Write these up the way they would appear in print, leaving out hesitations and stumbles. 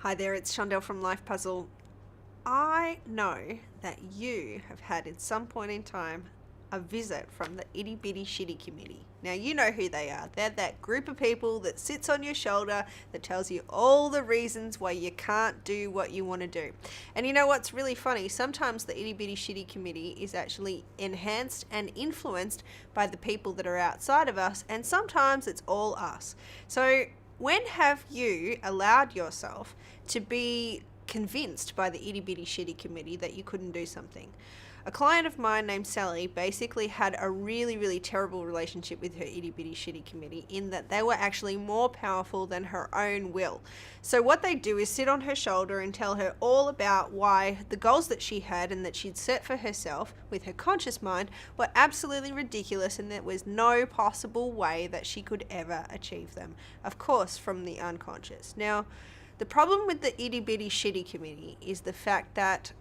Hi there, it's Shondell from Life Puzzle. I know that you have had at some point in time a visit from the Itty Bitty Shitty Committee. Now you know who they are. They're that group of people that sits on your shoulder that tells you all the reasons why you can't do what you want to do. And you know what's really funny? Sometimes the Itty Bitty Shitty Committee is actually enhanced and influenced by the people that are outside of us, and sometimes it's all us. So when have you allowed yourself to be convinced by the Itty Bitty Shitty Committee that you couldn't do something? A client of mine named Sally basically had a really terrible relationship with her Itty Bitty Shitty Committee, in that they were actually more powerful than her own will. So what they do is sit on her shoulder and tell her all about why the goals that she had and that she'd set for herself with her conscious mind were absolutely ridiculous, and there was no possible way that she could ever achieve them. Of course, from the unconscious. Now, the problem with the Itty Bitty Shitty Committee is the fact that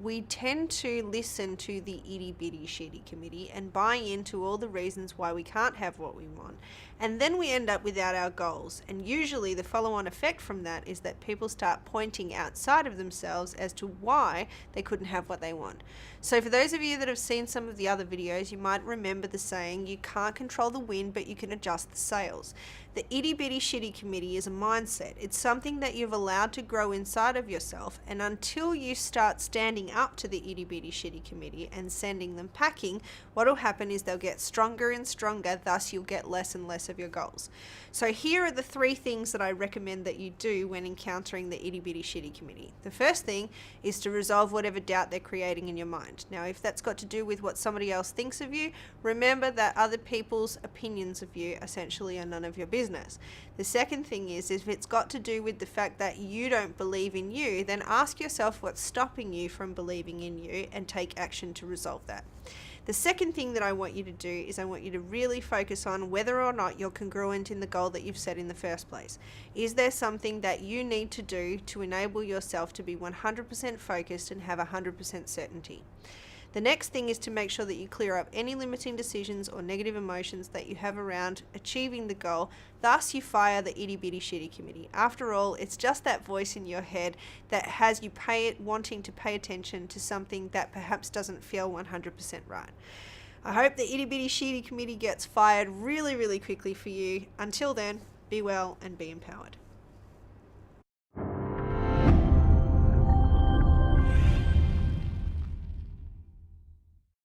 we tend to listen to the Itty Bitty Shitty Committee and buy into all the reasons why we can't have what we want. And then we end up without our goals. And usually the follow-on effect from that is that people start pointing outside of themselves as to why they couldn't have what they want. So for those of you that have seen some of the other videos, you might remember the saying, you can't control the wind, but you can adjust the sails. The Itty Bitty Shitty Committee is a mindset. It's something that you've allowed to grow inside of yourself, and until you start standing up to the Itty Bitty Shitty Committee and sending them packing, what will happen is they'll get stronger and stronger, thus you'll get less and less of your goals. So here are the 3 things that I recommend that you do when encountering the Itty Bitty Shitty Committee. The first thing is to resolve whatever doubt they're creating in your mind. Now, if that's got to do with what somebody else thinks of you, remember that other people's opinions of you essentially are none of your business. The second thing is if it's got to do with the fact that you don't believe in you, then ask yourself what's stopping you from believing in you and take action to resolve that. The second thing that I want you to do is I want you to really focus on whether or not you're congruent in the goal that you've set in the first place. Is there something that you need to do to enable yourself to be 100% focused and have 100% certainty? The next thing is to make sure that you clear up any limiting decisions or negative emotions that you have around achieving the goal. Thus, you fire the Itty Bitty Shitty Committee. After all, it's just that voice in your head that has you wanting to pay attention to something that perhaps doesn't feel 100% right. I hope the Itty Bitty Shitty Committee gets fired really quickly for you. Until then, be well and be empowered.